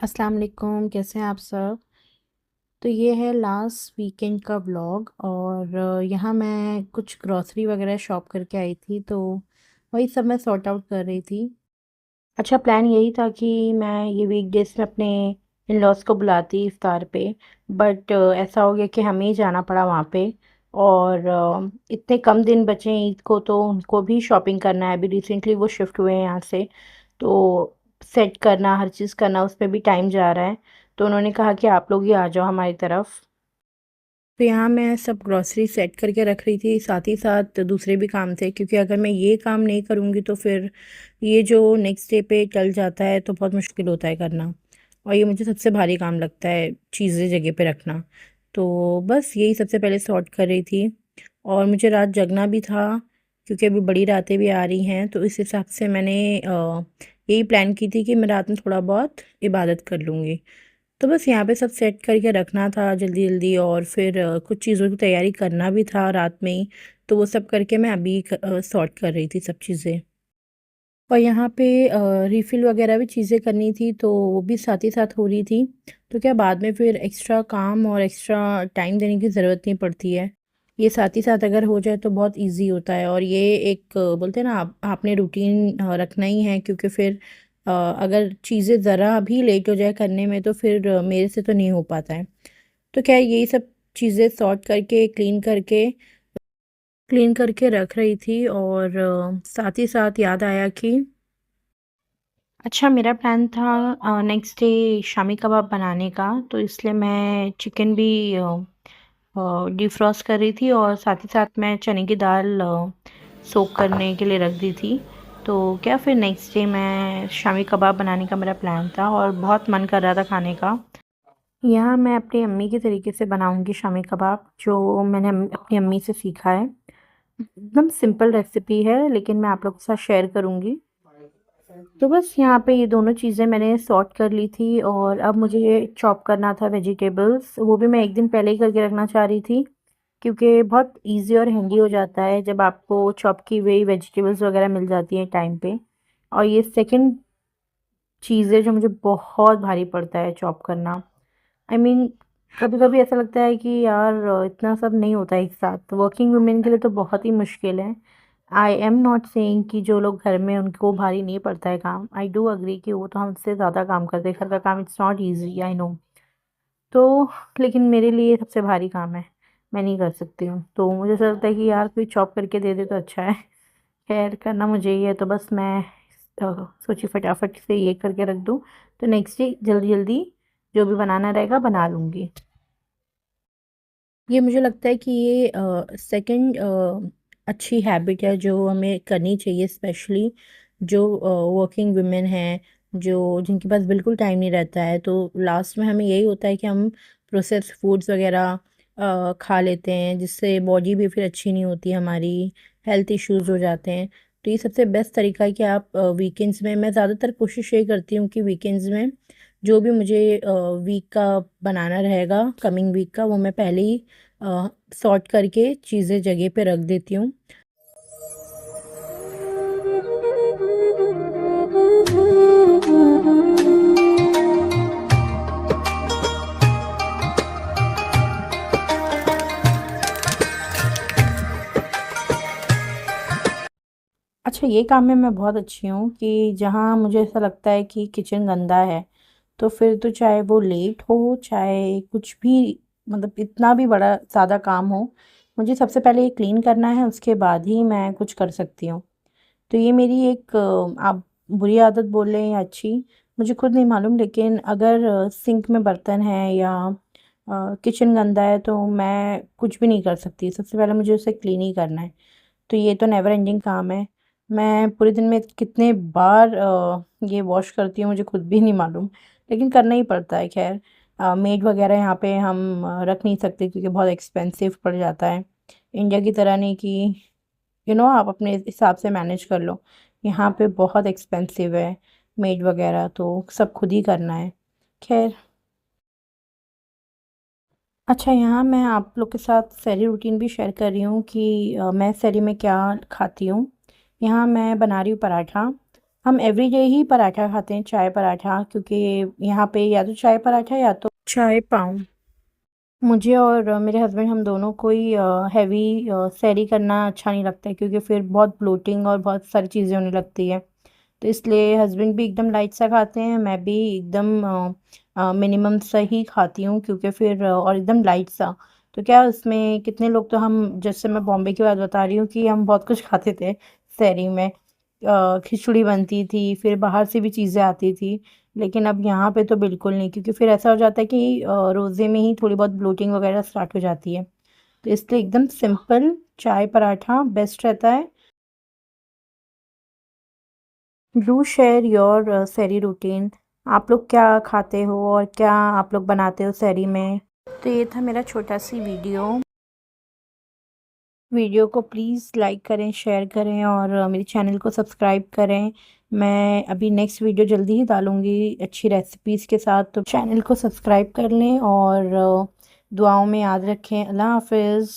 अस्सलाम वालेकुम, कैसे हैं आप सब? तो ये है लास्ट वीकेंड का व्लॉग और यहाँ मैं कुछ ग्रॉसरी वगैरह शॉप करके आई थी, तो वही सब मैं सॉर्ट आउट कर रही थी। अच्छा, प्लान यही था कि मैं ये वीकडेज़ में अपने इन लॉज को बुलाती इफ्तार पे, बट ऐसा हो गया कि हमें ही जाना पड़ा वहाँ पे। और इतने कम दिन बचे हैं ईद को, तो उनको भी शॉपिंग करना है। अभी रिसेंटली वो शिफ्ट हुए हैं यहाँ से, तो सेट करना, हर चीज़ करना, उस पे भी टाइम जा रहा है। तो उन्होंने कहा कि आप लोग ही आ जाओ हमारी तरफ। तो यहाँ मैं सब ग्रॉसरी सेट करके रख रही थी, साथ ही साथ दूसरे भी काम थे, क्योंकि अगर मैं ये काम नहीं करूँगी तो फिर ये जो नेक्स्ट डे पे टल जाता है तो बहुत मुश्किल होता है करना। और ये मुझे सबसे भारी काम लगता है, चीज़ें जगह पे रखना। तो बस यही सबसे पहले सॉर्ट कर रही थी। और मुझे रात जगना भी था, क्योंकि अभी बड़ी रातें भी आ रही हैं, तो इस हिसाब से मैंने यही प्लान की थी कि मैं रात में थोड़ा बहुत इबादत कर लूँगी। तो बस यहाँ पे सब सेट करके रखना था जल्दी जल्दी, और फिर कुछ चीज़ों की तैयारी करना भी था रात में ही। तो वो सब करके मैं अभी सॉर्ट कर रही थी सब चीज़ें। और यहाँ पे रिफ़िल वगैरह भी चीज़ें करनी थी, तो वो भी साथ ही साथ हो रही थी। तो क्या बाद में फिर एक्स्ट्रा काम और एक्स्ट्रा टाइम देने की ज़रूरत नहीं पड़ती है। ये साथ ही साथ अगर हो जाए तो बहुत ईज़ी होता है। और ये एक बोलते हैं ना, आपने रूटीन रखना ही है, क्योंकि फिर अगर चीज़ें ज़रा भी लेट हो जाए करने में तो फिर मेरे से तो नहीं हो पाता है। तो क्या यही सब चीज़ें सॉर्ट करके क्लीन करके रख रही थी। और साथ ही साथ याद आया कि अच्छा, मेरा प्लान था नेक्स्ट डे शामी कबाब बनाने का, तो इसलिए मैं चिकन भी डिफ्रॉस्ट कर रही थी, और साथ ही साथ मैं चने की दाल सोक करने के लिए रख दी थी। तो क्या फिर नेक्स्ट डे मैं शामी कबाब बनाने का मेरा प्लान था, और बहुत मन कर रहा था खाने का। यहाँ मैं अपनी अम्मी के तरीके से बनाऊंगी शामी कबाब, जो मैंने अपनी अम्मी से सीखा है। एकदम सिंपल रेसिपी है, लेकिन मैं आप लोगों के साथ शेयर करूंगी। तो बस यहाँ पे ये दोनों चीज़ें मैंने सॉर्ट कर ली थी, और अब मुझे चॉप करना था वेजिटेबल्स। वो भी मैं एक दिन पहले ही करके रखना चाह रही थी, क्योंकि बहुत इजी और हैंडी हो जाता है जब आपको चॉप की हुई वेजिटेबल्स वगैरह मिल जाती हैं टाइम पे। और ये सेकंड चीज़ है जो मुझे बहुत भारी पड़ता है चॉप करना। आई मीन, कभी कभी ऐसा लगता है कि यार इतना सब नहीं होता एक साथ। वर्किंग वुमेन के लिए तो बहुत ही मुश्किल है। आई एम नॉट सेइंग कि जो लोग घर में उनको भारी नहीं पड़ता है काम। आई डू अग्री कि वो तो हमसे ज़्यादा काम करते हैं घर का काम। It's not easy, I know. तो लेकिन मेरे लिए सबसे भारी काम है, मैं नहीं कर सकती हूँ। तो मुझे ऐसा लगता है कि यार कोई चॉप करके दे दे तो अच्छा है। खैर, करना मुझे ही है, तो बस मैं सोची फटाफट से ये करके रख दूँ, तो नेक्स्ट डे जल्दी जल्दी जो भी बनाना रहेगा बना लूँगी। ये मुझे लगता है कि ये सेकंड अच्छी हैबिट है जो हमें करनी चाहिए, स्पेशली जो वर्किंग वुमेन हैं, जो जिनके पास बिल्कुल टाइम नहीं रहता है। तो लास्ट में हमें यही होता है कि हम प्रोसेस्ड फूड्स वगैरह खा लेते हैं, जिससे बॉडी भी फिर अच्छी नहीं होती हमारी, हेल्थ इश्यूज हो जाते हैं। तो ये सबसे बेस्ट तरीका है कि आप वीकेंड्स में, मैं ज़्यादातर कोशिश यही करती हूँ कि वीकेंड्स में जो भी मुझे वीक का बनाना रहेगा, कमिंग वीक का, वो मैं पहले ही सॉर्ट करके चीज़ें जगह पे रख देती हूँ। अच्छा, ये काम में मैं बहुत अच्छी हूँ कि जहाँ मुझे ऐसा लगता है कि किचन गंदा है, तो फिर तो चाहे वो लेट हो, चाहे कुछ भी, मतलब इतना भी बड़ा ज़्यादा काम हो, मुझे सबसे पहले ये क्लीन करना है, उसके बाद ही मैं कुछ कर सकती हूँ। तो ये मेरी एक आप बुरी आदत बोल रहे हैं या अच्छी, मुझे खुद नहीं मालूम, लेकिन अगर सिंक में बर्तन है या किचन गंदा है तो मैं कुछ भी नहीं कर सकती। सबसे पहले मुझे उसे क्लीन ही करना है। तो ये तो नेवर एंडिंग काम है। मैं पूरे दिन में कितने बार ये वॉश करती हूँ मुझे खुद भी नहीं मालूम, लेकिन करना ही पड़ता है। खैर, मेड वगैरह यहाँ पे हम रख नहीं सकते, क्योंकि बहुत एक्सपेंसिव पड़ जाता है। इंडिया की तरह नहीं कि आप अपने हिसाब से मैनेज कर लो। यहाँ पे बहुत एक्सपेंसिव है मेड वगैरह, तो सब खुद ही करना है। खैर, अच्छा, यहाँ मैं आप लोग के साथ सहरी रूटीन भी शेयर कर रही हूँ कि मैं सहरी में क्या खाती हूँ। यहाँ मैं बना रही हूँ पराठा। हम एवरीडे ही पराठा खाते हैं, चाय पराठा, क्योंकि यहाँ पे या तो चाय पराठा या तो चाय पाव। मुझे और मेरे हस्बैंड हम दोनों को ही हैवी सैरी करना अच्छा नहीं लगता है, क्योंकि फिर बहुत ब्लोटिंग और बहुत सारी चीज़ें होने लगती है। तो इसलिए हस्बैंड भी एकदम लाइट सा खाते हैं, मैं भी एकदम मिनिमम सा ही खाती हूँ, क्योंकि फिर और एकदम लाइट सा। तो क्या उसमें कितने लोग, तो हम जैसे मैं बॉम्बे की बात बता रही हूँ कि हम बहुत कुछ खाते थे सैरी में। खिचड़ी बनती थी, फिर बाहर से भी चीज़ें आती थी। लेकिन अब यहाँ पे तो बिल्कुल नहीं, क्योंकि फिर ऐसा हो जाता है कि रोज़े में ही थोड़ी बहुत ब्लोटिंग वगैरह स्टार्ट हो जाती है। तो इसलिए एकदम सिंपल चाय पराठा बेस्ट रहता है। डू शेयर योर सैरी रूटीन। आप लोग क्या खाते हो और क्या आप लोग बनाते हो सैरी में? तो ये था मेरा छोटा सी वीडियो को प्लीज़ लाइक करें, शेयर करें और मेरे चैनल को सब्सक्राइब करें। मैं अभी नेक्स्ट वीडियो जल्दी ही डालूँगी अच्छी रेसिपीज़ के साथ, तो चैनल को सब्सक्राइब कर लें और दुआओं में याद रखें। अल्लाह हाफ़िज़।